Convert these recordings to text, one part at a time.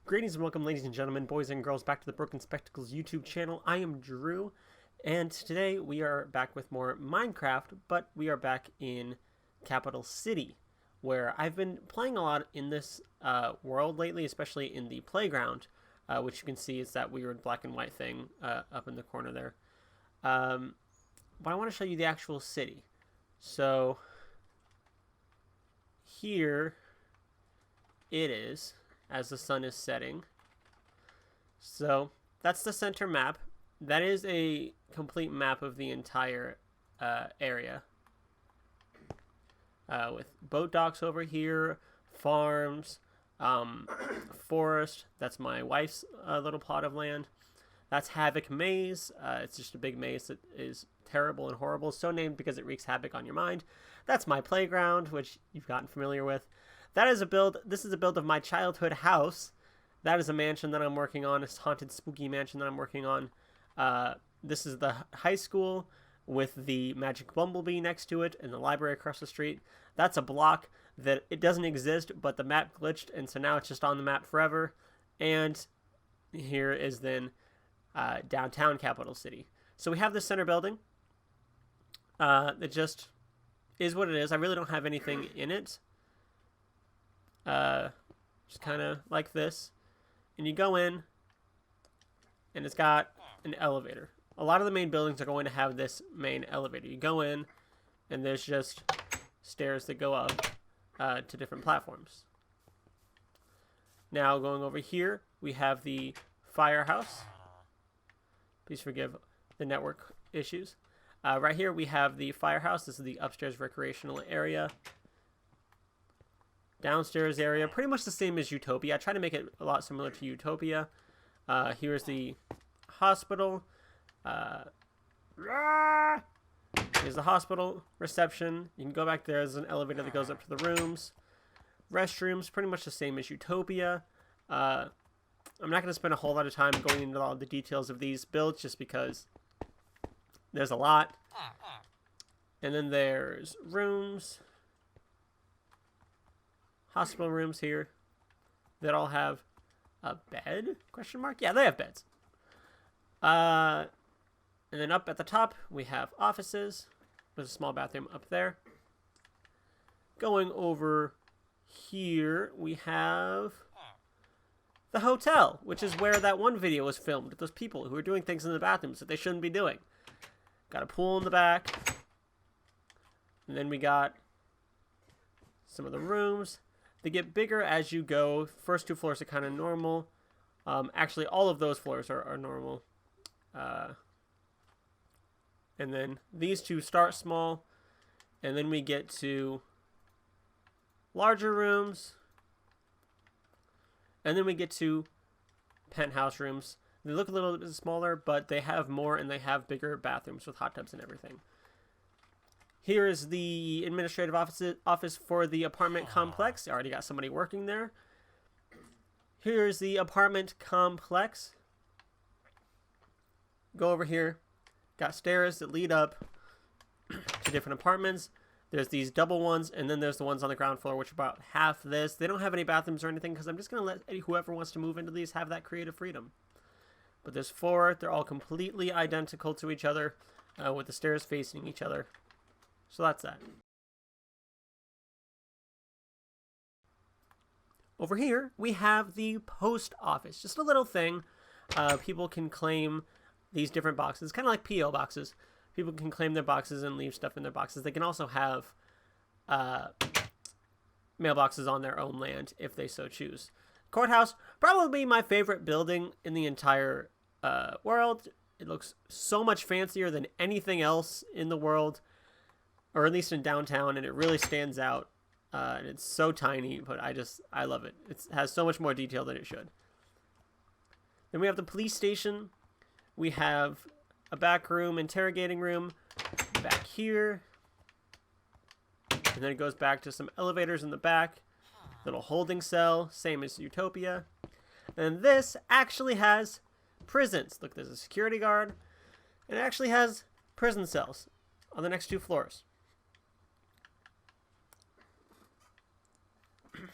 Greetings and welcome, ladies and gentlemen, boys and girls, back to the Broken Spectacles YouTube channel. I am Drew, and today we are back with more Minecraft, but we are back in Capital City, where I've been playing a lot in this world lately, especially in the playground, which you can see is that weird black and white thing up in the corner there. But I want to show you the actual city. So here it is as the sun is setting. So that's the center map. That is a complete map of the entire area. With boat docks over here, farms, forest. That's my wife's little plot of land. That's Havoc Maze. It's just a big maze that is terrible and horrible. So named because it wreaks havoc on your mind. That's my playground, which you've gotten familiar with. That is a build. This is a build of my childhood house. That is a mansion that I'm working on. It's a haunted, spooky mansion that I'm working on. This is the high school with the magic bumblebee next to it and the library across the street. That's a block that it doesn't exist, but the map glitched, and so now it's just on the map forever. And here is then downtown Capital City. So we have the center building. It just is what it is. I really don't have anything in it. Just kind of like this, and you go in and it's got an elevator. A lot of the main buildings are going to have this main elevator. You go in and there's just stairs that go up to different platforms. Now going over here we have the firehouse. Please forgive the network issues. Right here we have the firehouse. This is the upstairs recreational area. Downstairs area, pretty much the same as Utopia. I try to make it a lot similar to Utopia. Here's the hospital. Here's the hospital reception. You can go back there. There's an elevator that goes up to the rooms. Restrooms, pretty much the same as Utopia. I'm not going to spend a whole lot of time going into all the details of these builds just because there's a lot. And then there's rooms. Hospital rooms here that all have a bed? Question mark? Yeah, they have beds. And then up at the top, we have offices. There's a small bathroom up there. Going over here, we have the hotel, which is where that one video was filmed with those people who were doing things in the bathrooms that they shouldn't be doing. Got a pool in the back. And then we got some of the rooms. They get bigger as you go. First two floors are kind of normal. Actually, all of those floors are normal. And then these two start small. And then we get to larger rooms. And then we get to penthouse rooms. They look a little bit smaller, but they have more and they have bigger bathrooms with hot tubs and everything. Here is the administrative office for the apartment complex. I already got somebody working there. Here's the apartment complex. Go over here. Got stairs that lead up to different apartments. There's these double ones, and then there's the ones on the ground floor, which are about half this. They don't have any bathrooms or anything, because I'm just going to let whoever wants to move into these have that creative freedom. But there's four. They're all completely identical to each other, with the stairs facing each other. So that's that. Over here, we have the post office. Just a little thing. People can claim these different boxes. Kind of like P.O. boxes. People can claim their boxes and leave stuff in their boxes. They can also have mailboxes on their own land if they so choose. Courthouse, probably my favorite building in the entire world. It looks so much fancier than anything else in the world. Or at least in downtown, and it really stands out. And it's so tiny, but I love it. It has so much more detail than it should. Then we have the police station. We have a back room, interrogating room, back here. And then it goes back to some elevators in the back. Little holding cell, same as Utopia. And this actually has prisons. Look, there's a security guard. And it actually has prison cells on the next two floors.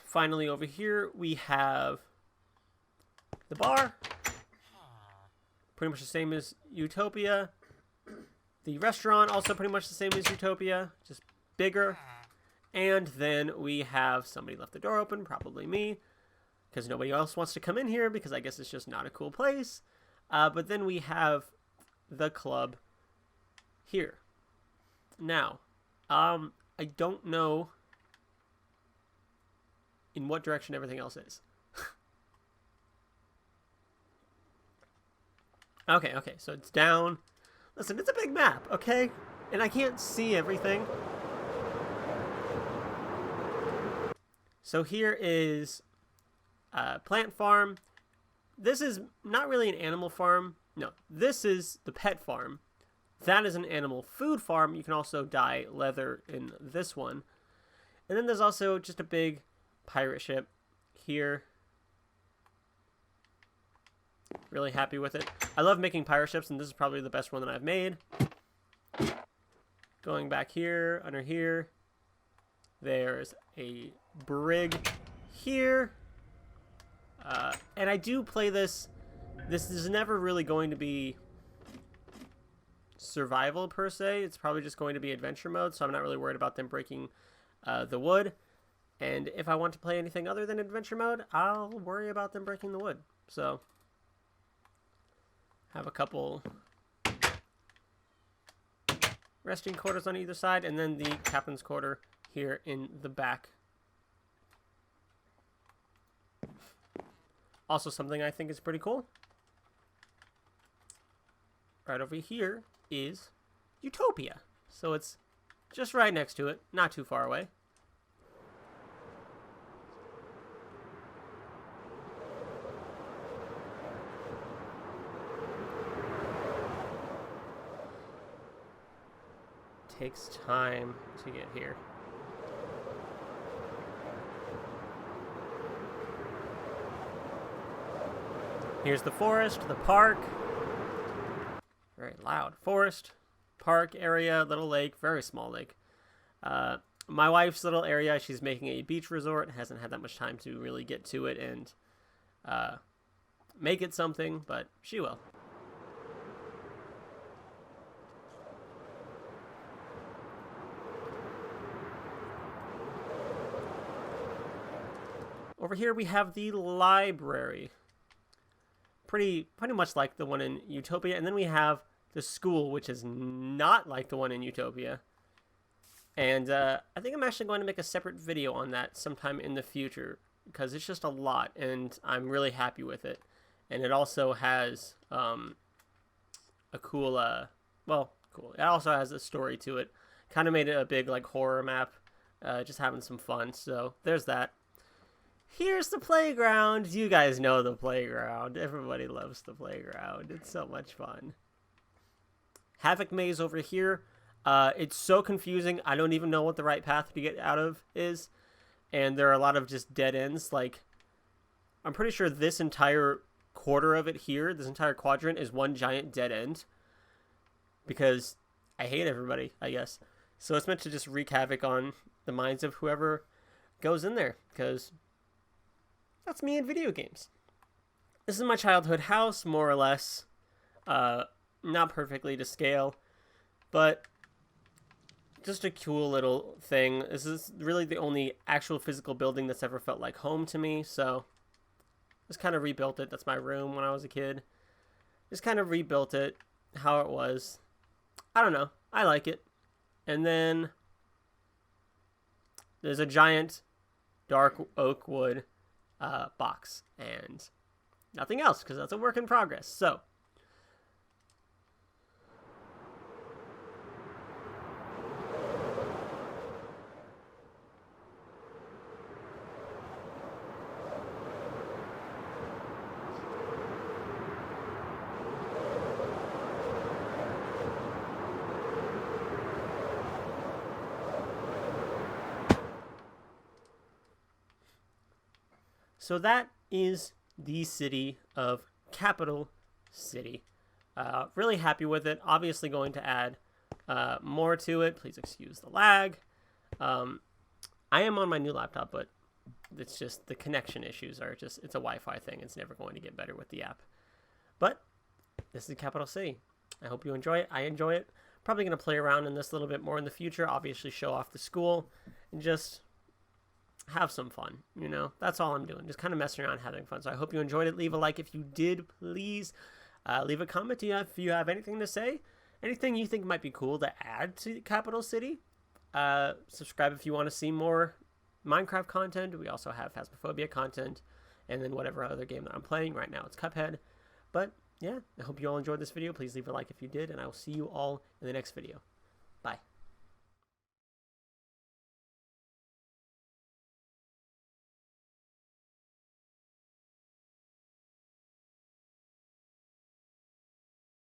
Finally, over here, we have The bar, pretty much the same as Utopia. The restaurant, also pretty much the same as Utopia, just bigger. And then we have somebody left the door open, probably me, because nobody else wants to come in here because I guess it's just not a cool place. But then we have the club here. Now, I don't know in what direction everything else is. Okay, so it's down. Listen, it's a big map, okay? And I can't see everything. So here is plant farm. This is not really an animal farm. No, this is the pet farm. That is an animal food farm. You can also dye leather in this one. And then there's also just a big pirate ship here. Really happy with it. I love making pirate ships, and this is probably the best one that I've made. Going back here, under here, there's a brig here. And I do play this. This is never really going to be survival per se. It's probably just going to be adventure mode, so I'm not really worried about them breaking the wood. And if I want to play anything other than adventure mode, I'll worry about them breaking the wood. So have a couple resting quarters on either side, and then the captain's quarter here in the back. Also something I think is pretty cool. Right over here is Utopia. So it's just right next to it, not too far away. Takes time to get here. Here's the forest, the park. Very loud. Forest, park area, little lake, very small lake. My wife's little area, she's making a beach resort. Hasn't had that much time to really get to it and make it something, but she will. Over here we have the library. Pretty much like the one in Utopia. And then we have the school, which is not like the one in Utopia. And I think I'm actually going to make a separate video on that sometime in the future, because it's just a lot, and I'm really happy with it. And it also has a cool, cool. It also has a story to it. Kind of made it a big like horror map, just having some fun. So there's that. Here's the playground. You guys know the playground. Everybody loves the playground. It's so much fun. Havoc Maze over here. It's so confusing. I don't even know what the right path to get out of is. And there are a lot of just dead ends. Like, I'm pretty sure this entire quarter of it here, this entire quadrant, is one giant dead end. Because I hate everybody, I guess. So it's meant to just wreak havoc on the minds of whoever goes in there. Because that's me in video games. This is my childhood house, more or less. Not perfectly to scale, but just a cool little thing. This is really the only actual physical building that's ever felt like home to me, so just kind of rebuilt it. That's my room when I was a kid. Just kind of rebuilt it how it was. I don't know. I like it. And then there's a giant dark oak wood box and nothing else, because that's a work in progress. So that is the city of Capital City. Really happy with it. Obviously going to add more to it. Please excuse the lag. I am on my new laptop, but It's just the connection issues are just, it's a Wi-Fi thing. It's never going to get better with the app. But this is Capital City. I hope you enjoy it. I enjoy it. Probably going to play around in this a little bit more in the future. Obviously show off the school and just have some fun. You know, that's all I'm doing. Just kind of messing around, having fun. So I hope you enjoyed it. Leave a like if you did, please. Leave a comment if you have anything to say. Anything you think might be cool to add to Capital City. Subscribe if you want to see more Minecraft content. We also have Phasmophobia content, and then whatever other game that I'm playing right now, it's Cuphead. But yeah, I hope you all enjoyed this video. Please leave a like if you did, and I will see you all in the next video.